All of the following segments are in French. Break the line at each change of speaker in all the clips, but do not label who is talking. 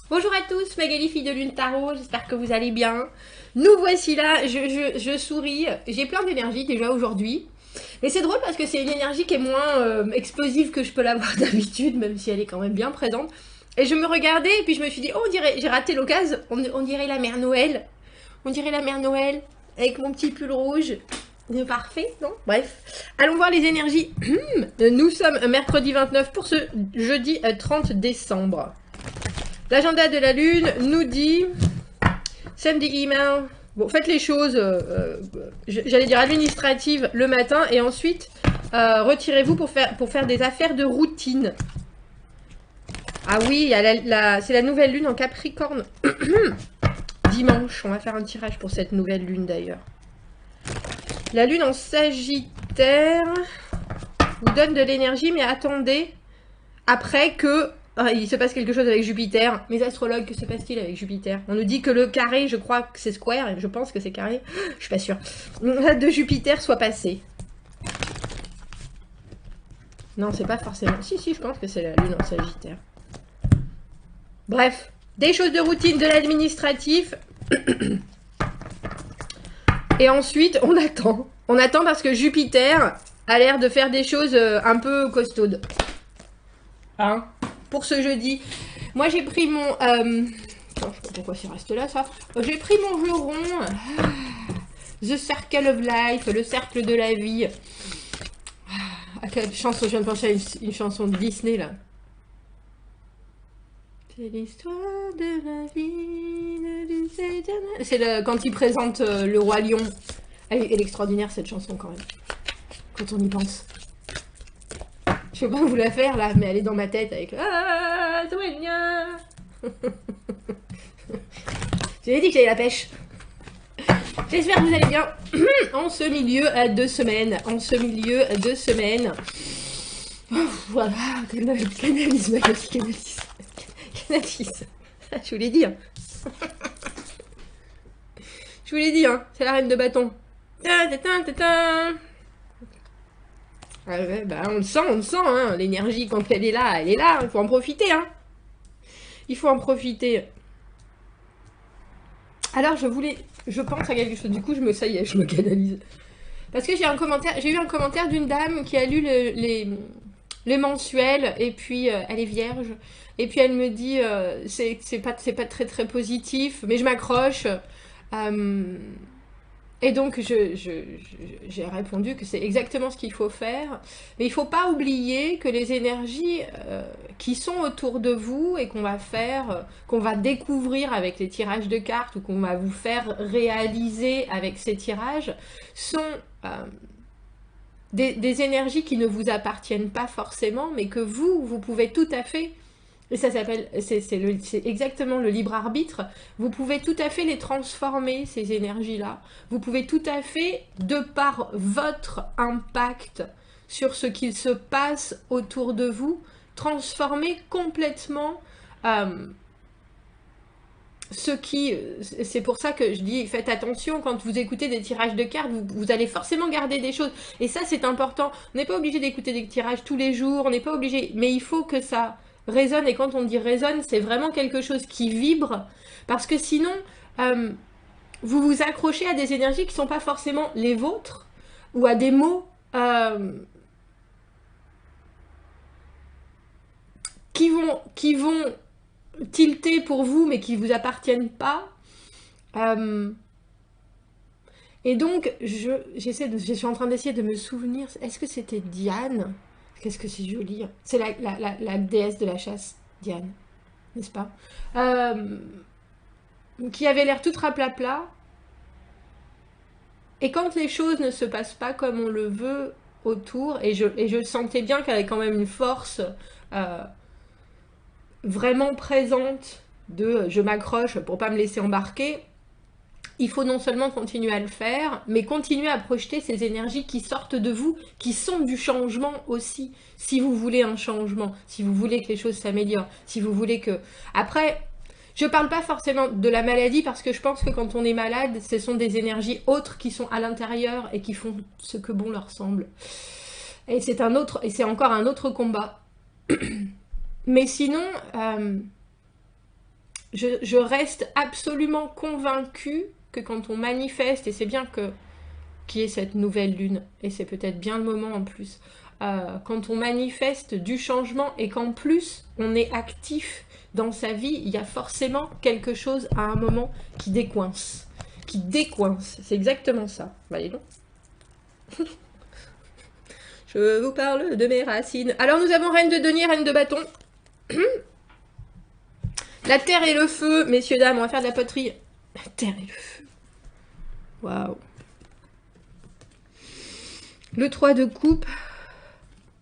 Bonjour à tous, Magali, fille de Lune Tarot, j'espère que vous allez bien. Nous voici là, je souris, j'ai plein d'énergie déjà aujourd'hui. Mais c'est drôle parce que c'est une énergie qui est moins explosive que je peux l'avoir d'habitude, même si elle est quand même bien présente. Et je me regardais et puis je me suis dit, oh on dirait, j'ai raté l'occasion, on dirait la mère Noël. On dirait la mère Noël avec mon petit pull rouge. C'est parfait, non? Bref. Allons voir les énergies. Nous sommes mercredi 29 pour ce jeudi 30 décembre. L'agenda de la Lune nous dit send the email. Bon, faites les choses, j'allais dire administratives le matin et ensuite retirez-vous pour faire des affaires de routine. Ah oui, c'est la nouvelle lune en Capricorne. Dimanche, on va faire un tirage pour cette nouvelle lune d'ailleurs. La lune en Sagittaire vous donne de l'énergie, mais attendez, après que il se passe quelque chose avec Jupiter. Mes astrologues, que se passe-t-il avec Jupiter? On nous dit que le carré, je crois que c'est square, et je pense que c'est carré, je suis pas sûre, de Jupiter soit passé. Non, c'est pas forcément... Si, je pense que c'est la lune en Sagittaire. Bref, des choses de routine, de l'administratif. Et ensuite, on attend. On attend parce que Jupiter a l'air de faire des choses un peu costaudes. Hein? Pour ce jeudi. Moi, j'ai pris mon... je sais pas pourquoi c'est resté là, ça. J'ai pris mon jeu rond. The Circle of Life, le cercle de la vie. À quelle chanson? Je viens de penser à une chanson de Disney, là. C'est l'histoire de la vie. C'est quand il présente le roi lion. Elle est extraordinaire, cette chanson, quand même. Quand on y pense. Je vais pas vous la faire là, mais elle est dans ma tête avec ah, J'avais dit que j'avais la pêche. J'espère que vous allez bien en ce milieu de semaine. Voilà, canalise, Magali, canalise. Canalise. Je vous l'ai dit. Je vous l'ai dit, c'est la reine de bâton. Ah ouais, bah on le sent, l'énergie quand elle est là, il faut en profiter, Il faut en profiter. Alors je pense à quelque chose, du coup je me canalise. Parce que j'ai eu un commentaire d'une dame qui a lu les mensuels, et puis elle est vierge, et puis elle me dit c'est pas très très positif, mais je m'accroche. Et donc, j'ai répondu que c'est exactement ce qu'il faut faire. Mais il ne faut pas oublier que les énergies qui sont autour de vous et qu'on va faire, qu'on va découvrir avec les tirages de cartes ou qu'on va vous faire réaliser avec ces tirages, sont des énergies qui ne vous appartiennent pas forcément, mais que vous pouvez tout à fait... Et ça s'appelle, c'est exactement le libre arbitre. Vous pouvez tout à fait les transformer, ces énergies-là. Vous pouvez tout à fait, de par votre impact sur ce qu'il se passe autour de vous, transformer complètement ce qui... C'est pour ça que je dis, faites attention, quand vous écoutez des tirages de cartes, vous allez forcément garder des choses. Et ça, c'est important. On n'est pas obligé d'écouter des tirages tous les jours, on n'est pas obligé... Mais il faut que ça résonne, et quand on dit résonne, c'est vraiment quelque chose qui vibre, parce que sinon, vous vous accrochez à des énergies qui ne sont pas forcément les vôtres, ou à des mots qui vont tilter pour vous, mais qui ne vous appartiennent pas. Et donc, je suis en train d'essayer de me souvenir, est-ce que c'était Diane? Qu'est-ce que c'est joli. C'est la déesse de la chasse, Diane, n'est-ce pas? Qui avait l'air toute raplapla. Et quand les choses ne se passent pas comme on le veut autour, et je sentais bien qu'elle avait quand même une force vraiment présente de je m'accroche pour pas me laisser embarquer, il faut non seulement continuer à le faire, mais continuer à projeter ces énergies qui sortent de vous, qui sont du changement aussi. Si vous voulez un changement, si vous voulez que les choses s'améliorent, si vous voulez que... Après, je ne parle pas forcément de la maladie, parce que je pense que quand on est malade, ce sont des énergies autres qui sont à l'intérieur et qui font ce que bon leur semble. Et c'est encore un autre combat. Mais sinon... je reste absolument convaincue que quand on manifeste, et c'est bien que qu'il y ait cette nouvelle lune, et c'est peut-être bien le moment en plus, quand on manifeste du changement et qu'en plus on est actif dans sa vie, il y a forcément quelque chose à un moment qui décoince. Qui décoince, c'est exactement ça. Allez donc. Je vous parle de mes racines. Alors nous avons reine de denier, reine de bâton. La terre et le feu, messieurs, dames, on va faire de la poterie. La terre et le feu. Waouh. Le 3 de coupe.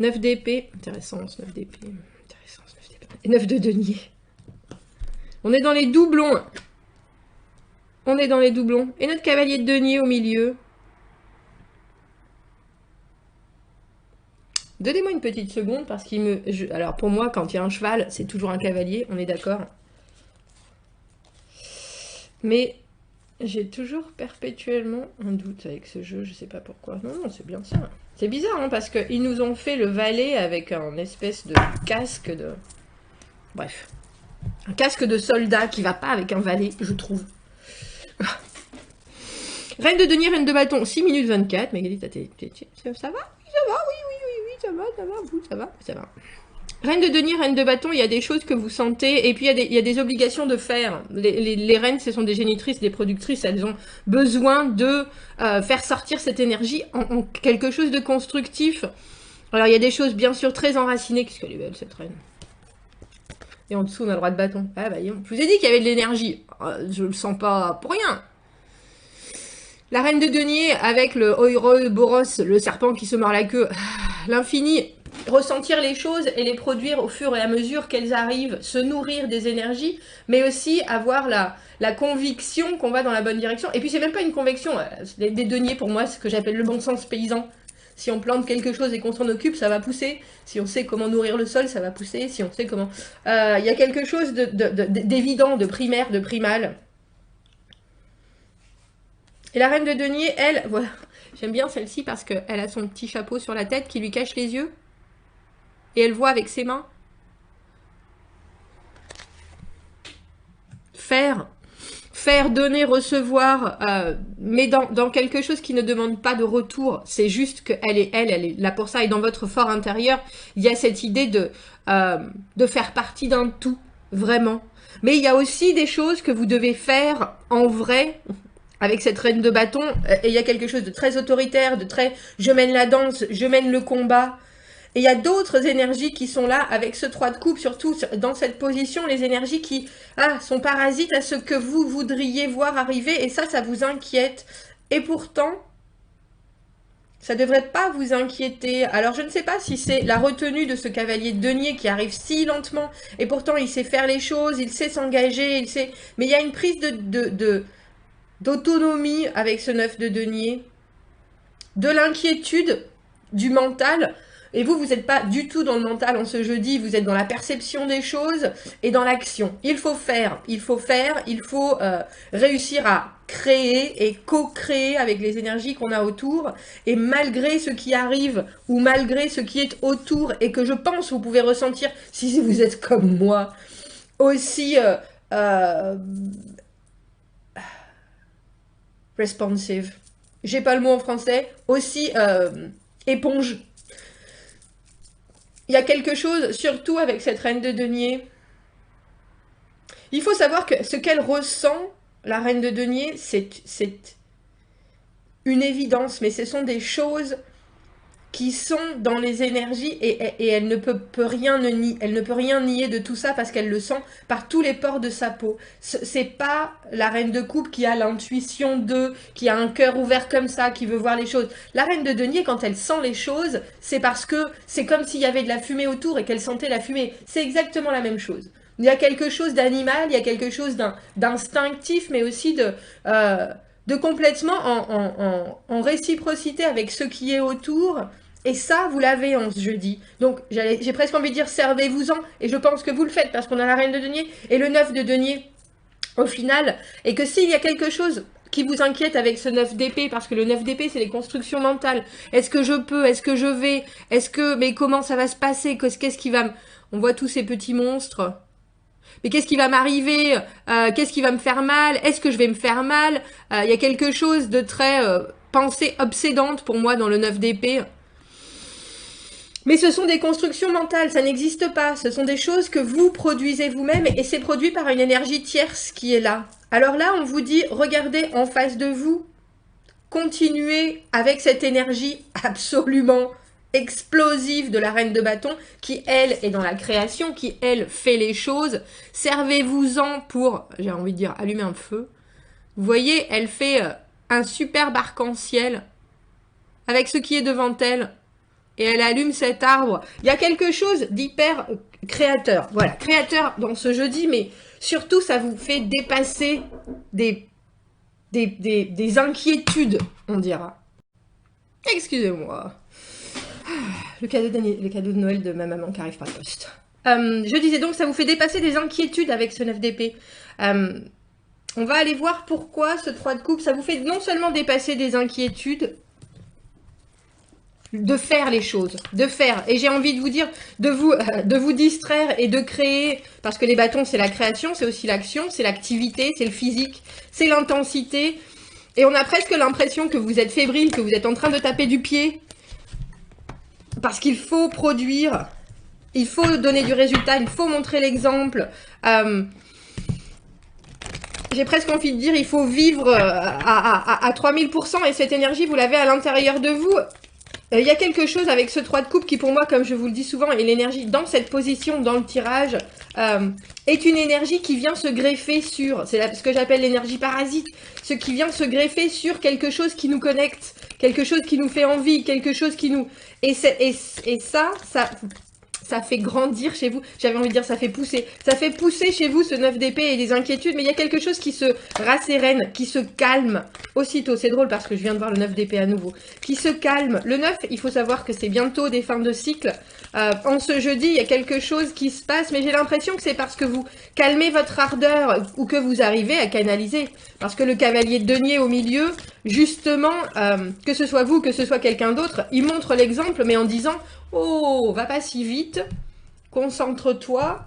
9 d'épée. Intéressant ce 9 d'épée. Intéressant ce 9 d'épée. Et 9 de denier. On est dans les doublons. On est dans les doublons. Et notre cavalier de denier au milieu. Donnez-moi une petite seconde parce qu'il me... Alors pour moi, quand il y a un cheval, c'est toujours un cavalier, on est d'accord. Mais j'ai toujours perpétuellement un doute avec ce jeu, je sais pas pourquoi. Non, non, c'est bien ça. C'est bizarre, hein, parce qu'ils nous ont fait le valet avec un espèce de casque de... Bref. Un casque de soldat qui va pas avec un valet, je trouve. Reine de denier, reine de bâton, 6 minutes 24. Magali, ça va? Ça va, oui, ça va, ça va. Reine de denier, reine de bâton, il y a des choses que vous sentez, et puis il y a des obligations de faire. Les reines, ce sont des génitrices, des productrices, elles ont besoin de faire sortir cette énergie en quelque chose de constructif. Alors il y a des choses bien sûr très enracinées, qu'est-ce qu'elle est belle cette reine. Et en dessous on a le roi de bâton. Ah bah je vous ai dit qu'il y avait de l'énergie, je le sens pas pour rien. La reine de denier avec le Ouroboros, le serpent qui se mord la queue, l'infini, ressentir les choses et les produire au fur et à mesure qu'elles arrivent, se nourrir des énergies, mais aussi avoir la conviction qu'on va dans la bonne direction. Et puis c'est même pas une conviction, des deniers pour moi, c'est ce que j'appelle le bon sens paysan. Si on plante quelque chose et qu'on s'en occupe, ça va pousser. Si on sait comment nourrir le sol, ça va pousser. Si on sait comment... Il y a quelque chose d'évident, de primaire, de primal. Et la reine de denier, elle, voilà, j'aime bien celle-ci parce qu'elle a son petit chapeau sur la tête qui lui cache les yeux. Et elle voit avec ses mains. Faire, donner, recevoir, mais dans quelque chose qui ne demande pas de retour. C'est juste qu'elle est là pour ça. Et dans votre fort intérieur, il y a cette idée de faire partie d'un tout, vraiment. Mais il y a aussi des choses que vous devez faire en vrai. Avec cette reine de bâton, et il y a quelque chose de très autoritaire, de très « je mène la danse, je mène le combat ». Et il y a d'autres énergies qui sont là, avec ce 3 de coupe, surtout dans cette position, les énergies qui sont parasites à ce que vous voudriez voir arriver, et ça vous inquiète. Et pourtant, ça ne devrait pas vous inquiéter. Alors je ne sais pas si c'est la retenue de ce cavalier de denier qui arrive si lentement, et pourtant il sait faire les choses, il sait s'engager, il sait... Mais il y a une prise d'autonomie avec ce 9 de denier, de l'inquiétude, du mental, et vous n'êtes pas du tout dans le mental en ce jeudi, vous êtes dans la perception des choses et dans l'action. Il faut faire, il faut réussir à créer et co-créer avec les énergies qu'on a autour, et malgré ce qui arrive, ou malgré ce qui est autour, et que je pense vous pouvez ressentir, si vous êtes comme moi, aussi... responsive. J'ai pas le mot en français. Aussi éponge. Il y a quelque chose, surtout avec cette reine de denier. Il faut savoir que ce qu'elle ressent, la reine de denier, c'est une évidence, mais ce sont des choses qui sont dans les énergies et elle ne peut rien nier de tout ça parce qu'elle le sent par tous les pores de sa peau. C'est pas la reine de coupe qui a l'intuition qui a un cœur ouvert comme ça, qui veut voir les choses. La reine de denier, quand elle sent les choses, c'est parce que c'est comme s'il y avait de la fumée autour et qu'elle sentait la fumée. C'est exactement la même chose. Il y a quelque chose d'animal, il y a quelque chose d'instinctif, mais aussi de complètement en réciprocité avec ce qui est autour. Et ça, vous l'avez en ce jeudi. Donc, j'ai presque envie de dire, servez-vous-en. Et je pense que vous le faites, parce qu'on a la reine de denier et le 9 de denier au final. Et que s'il y a quelque chose qui vous inquiète avec ce 9 d'épée, parce que le 9 d'épée, c'est les constructions mentales. Est-ce que je peux? Est-ce que je vais? Mais comment ça va se passer? Qu'est-ce qui va me... On voit tous ces petits monstres. mais qu'est-ce qui va m'arriver? Qu'est-ce qui va me faire mal? Est-ce que je vais me faire mal? Il y a quelque chose de très pensée obsédante pour moi dans le 9 d'épée. Mais ce sont des constructions mentales, ça n'existe pas. Ce sont des choses que vous produisez vous-même et c'est produit par une énergie tierce qui est là. Alors là, on vous dit, regardez en face de vous, continuez avec cette énergie absolument explosive de la reine de bâton qui, elle, est dans la création, qui, elle, fait les choses. Servez-vous-en pour, j'ai envie de dire, allumer un feu. Vous voyez, elle fait un superbe arc-en-ciel avec ce qui est devant elle. Et elle allume cet arbre. Il y a quelque chose d'hyper créateur. Voilà, créateur dans ce jeudi, mais surtout, ça vous fait dépasser des inquiétudes, on dira. Excusez-moi. Le cadeau de Noël de ma maman qui arrive par poste. Je disais donc, ça vous fait dépasser des inquiétudes avec ce 9 d'épée. On va aller voir pourquoi ce 3 de coupe, ça vous fait non seulement dépasser des inquiétudes, de faire les choses, de faire. Et j'ai envie de vous dire, de vous distraire et de créer, parce que les bâtons, c'est la création, c'est aussi l'action, c'est l'activité, c'est le physique, c'est l'intensité. Et on a presque l'impression que vous êtes fébrile, que vous êtes en train de taper du pied. Parce qu'il faut produire, il faut donner du résultat, il faut montrer l'exemple. J'ai presque envie de dire, il faut vivre à 3000% et cette énergie, vous l'avez à l'intérieur de vous. Il y a quelque chose avec ce 3 de coupe qui, pour moi, comme je vous le dis souvent, et l'énergie dans cette position, dans le tirage, est une énergie qui vient se greffer sur, c'est ce que j'appelle l'énergie parasite, ce qui vient se greffer sur quelque chose qui nous connecte, quelque chose qui nous fait envie, quelque chose qui nous... Et ça fait grandir chez vous. J'avais envie de dire ça fait pousser. Ça fait pousser chez vous ce 9 d'épée et des inquiétudes. Mais il y a quelque chose qui se rassérène, qui se calme aussitôt. C'est drôle parce que je viens de voir le 9 d'épée à nouveau. Qui se calme. Le 9, il faut savoir que c'est bientôt des fins de cycle. En ce jeudi, il y a quelque chose qui se passe. Mais j'ai l'impression que c'est parce que vous calmez votre ardeur ou que vous arrivez à canaliser. Parce que le cavalier de denier au milieu, justement, que ce soit vous, que ce soit quelqu'un d'autre, il montre l'exemple mais en disant... Oh, va pas si vite, concentre-toi,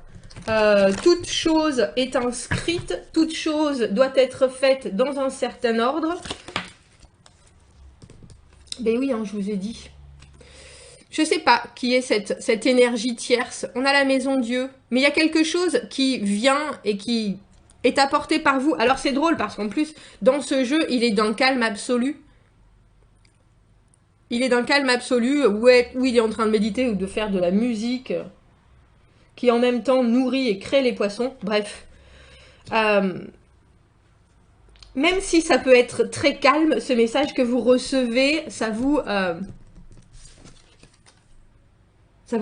toute chose est inscrite, toute chose doit être faite dans un certain ordre. Ben oui, hein, je vous ai dit. Je sais pas qui est cette énergie tierce. On a la maison Dieu, mais il y a quelque chose qui vient et qui est apporté par vous. Alors c'est drôle parce qu'en plus, dans ce jeu, il est d'un calme absolu. Il est d'un calme absolu, où il est en train de méditer ou de faire de la musique qui en même temps nourrit et crée les poissons. Bref. Même si ça peut être très calme, ce message que vous recevez, ça vous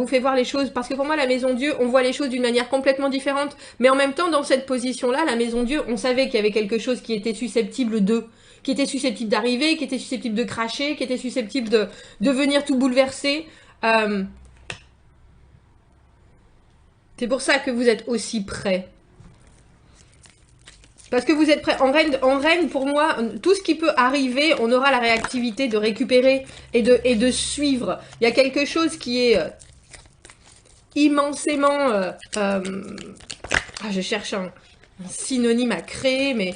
fait voir les choses. Parce que pour moi, la maison Dieu, on voit les choses d'une manière complètement différente. Mais en même temps, dans cette position-là, la maison Dieu, on savait qu'il y avait quelque chose qui était susceptible de... qui était susceptible d'arriver, qui était susceptible de cracher, qui était susceptible de venir tout bouleverser. C'est pour ça que vous êtes aussi prêts. Parce que vous êtes prêts. En reine, pour moi, tout ce qui peut arriver, on aura la réactivité de récupérer et de suivre. Il y a quelque chose qui est immensément... je cherche un synonyme à créer, mais...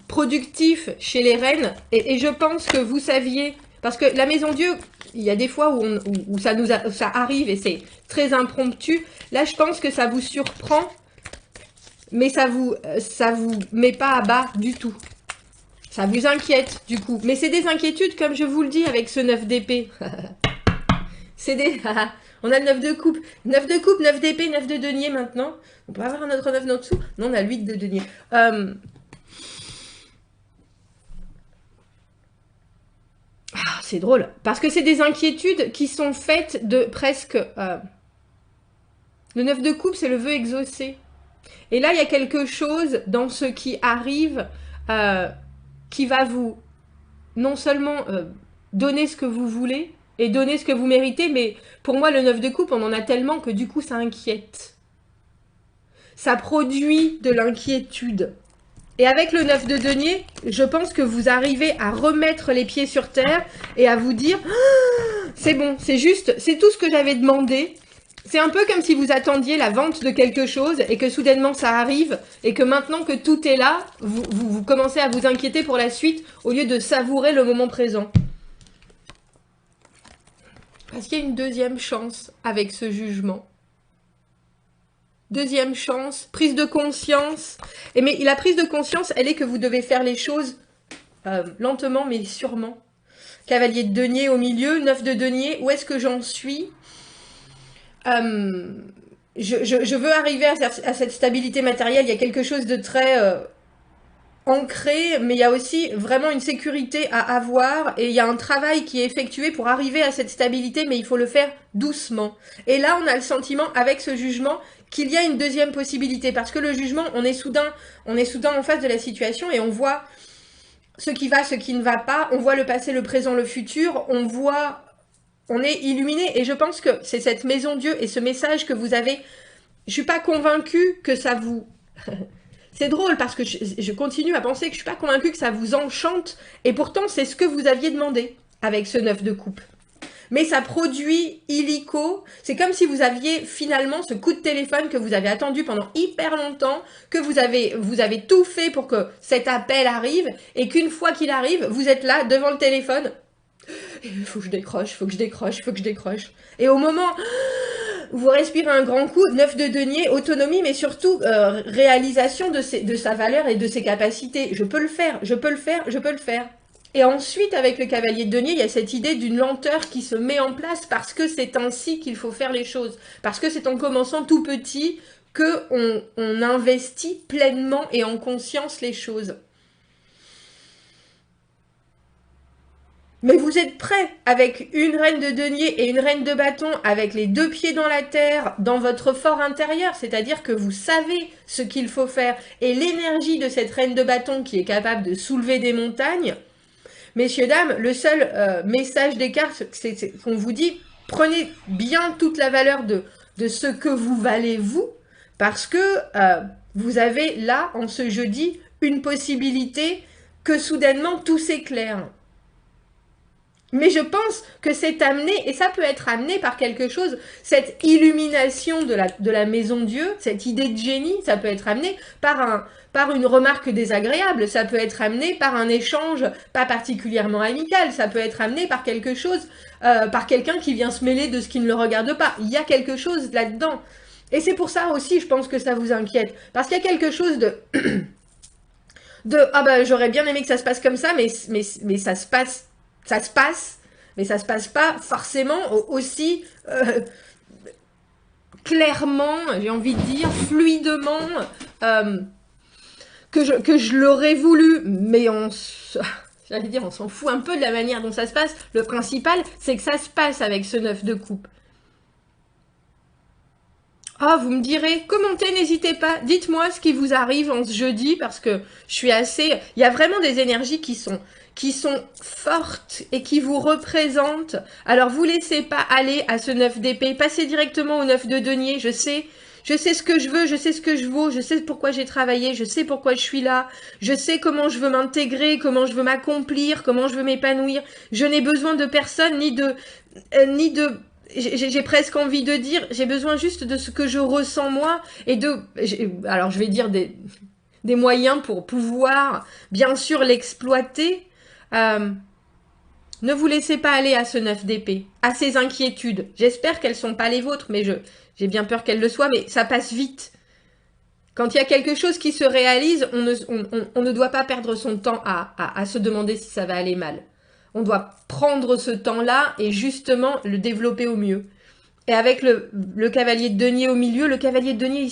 productif chez les reines et je pense que vous saviez parce que la maison Dieu il y a des fois où ça arrive et c'est très impromptu. Là je pense que ça vous surprend mais ça vous met pas à bas du tout, ça vous inquiète du coup, mais c'est des inquiétudes comme je vous le dis avec ce 9 d'épée. C'est des... on a le 9 de coupe, 9 de coupe, 9 d'épée, 9 de denier maintenant. On peut avoir un autre 9 en dessous. Non, on a 8 de denier. C'est drôle, parce que c'est des inquiétudes qui sont faites de presque... Le 9 de coupe, c'est le vœu exaucé. Et là, il y a quelque chose dans ce qui arrive qui va vous non seulement donner ce que vous voulez et donner ce que vous méritez, mais pour moi, le 9 de coupe, on en a tellement que du coup, ça inquiète. Ça produit de l'inquiétude. Et avec le 9 de denier, je pense que vous arrivez à remettre les pieds sur terre et à vous dire ah, c'est bon, c'est juste, c'est tout ce que j'avais demandé. C'est un peu comme si vous attendiez la vente de quelque chose et que soudainement ça arrive et que maintenant que tout est là, vous commencez à vous inquiéter pour la suite au lieu de savourer le moment présent. Parce qu'il y a une deuxième chance avec ce jugement. Deuxième chance, prise de conscience. Mais la prise de conscience, elle est que vous devez faire les choses lentement mais sûrement. Cavalier de denier au milieu, 9 de denier, où est-ce que j'en suis? Je veux arriver à cette stabilité matérielle. Il y a quelque chose de très ancré, mais il y a aussi vraiment une sécurité à avoir et il y a un travail qui est effectué pour arriver à cette stabilité, mais il faut le faire doucement. Et là, on a le sentiment, avec ce jugement, qu'il y a une deuxième possibilité, parce que le jugement, on est soudain en face de la situation et on voit ce qui va, ce qui ne va pas, on voit le passé, le présent, le futur, on est illuminé, et je pense que c'est cette maison Dieu et ce message que vous avez. Je suis pas convaincue que ça vous... C'est drôle parce que je continue à penser que je suis pas convaincue que ça vous enchante, et pourtant c'est ce que vous aviez demandé avec ce 9 de coupe. Mais ça produit illico, c'est comme si vous aviez finalement ce coup de téléphone que vous avez attendu pendant hyper longtemps, que vous avez tout fait pour que cet appel arrive, et qu'une fois qu'il arrive, vous êtes là devant le téléphone. Il faut que je décroche, il faut que je décroche, il faut que je décroche. Et au moment où vous respirez un grand coup, 9 de denier, autonomie, mais surtout réalisation de sa valeur et de ses capacités. Je peux le faire, je peux le faire, je peux le faire. Et ensuite, avec le cavalier de denier, il y a cette idée d'une lenteur qui se met en place parce que c'est ainsi qu'il faut faire les choses. Parce que c'est en commençant tout petit qu'on investit pleinement et en conscience les choses. Mais vous êtes prêt avec une reine de denier et une reine de bâton, avec les deux pieds dans la terre, dans votre fort intérieur, c'est-à-dire que vous savez ce qu'il faut faire. Et l'énergie de cette reine de bâton qui est capable de soulever des montagnes, messieurs, dames, le seul message des cartes, c'est qu'on vous dit, prenez bien toute la valeur de ce que vous valez vous, parce que vous avez là, en ce jeudi, une possibilité que soudainement tout s'éclaire. Mais je pense que c'est amené, et ça peut être amené par quelque chose, cette illumination de la maison Dieu, cette idée de génie, ça peut être amené par une remarque désagréable, ça peut être amené par un échange pas particulièrement amical, ça peut être amené par quelque chose, par quelqu'un qui vient se mêler de ce qui ne le regarde pas. Il y a quelque chose là-dedans. Et c'est pour ça aussi, je pense que ça vous inquiète. Parce qu'il y a quelque chose de... ah ben j'aurais bien aimé que ça se passe comme ça, mais ça se passe... mais ça se passe pas forcément aussi clairement, j'ai envie de dire, fluidement, que je l'aurais voulu, mais j'allais dire, on s'en fout un peu de la manière dont ça se passe. Le principal, c'est que ça se passe avec ce 9 de coupe. Ah, vous me direz, commentez, n'hésitez pas, dites-moi ce qui vous arrive en ce jeudi, parce que je suis assez... Il y a vraiment des énergies qui sont fortes et qui vous représentent. Alors, vous laissez pas aller à ce 9 d'épée, passez directement au 9 de denier. Je sais ce que je veux, je sais ce que je vaux, je sais pourquoi j'ai travaillé, je sais pourquoi je suis là, je sais comment je veux m'intégrer, comment je veux m'accomplir, comment je veux m'épanouir. Je n'ai besoin de personne, ni de j'ai presque envie de dire, j'ai besoin juste de ce que je ressens moi, et alors je vais dire des moyens pour pouvoir, bien sûr, l'exploiter. Ne vous laissez pas aller à ce 9 d'épée, à ces inquiétudes. J'espère qu'elles ne sont pas les vôtres, mais j'ai bien peur qu'elles le soient, mais ça passe vite. Quand il y a quelque chose qui se réalise, on ne doit pas perdre son temps à se demander si ça va aller mal. On doit prendre ce temps-là et justement le développer au mieux. Et avec le cavalier de denier au milieu, le cavalier de denier,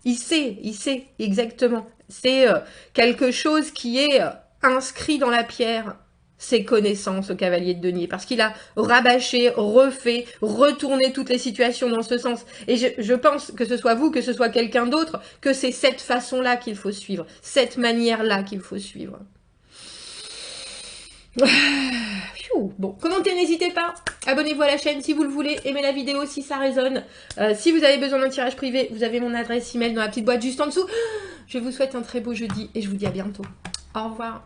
il sait exactement. C'est quelque chose qui est inscrit dans la pierre, ses connaissances au cavalier de denier, parce qu'il a rabâché, refait, retourné toutes les situations dans ce sens. Et je pense que ce soit vous, que ce soit quelqu'un d'autre, que c'est cette façon-là qu'il faut suivre, cette manière-là qu'il faut suivre. Bon, commentez, n'hésitez pas, abonnez-vous à la chaîne si vous le voulez, aimez la vidéo si ça résonne. Si vous avez besoin d'un tirage privé, vous avez mon adresse email dans la petite boîte juste en dessous. Je vous souhaite un très beau jeudi et je vous dis à bientôt. Au revoir.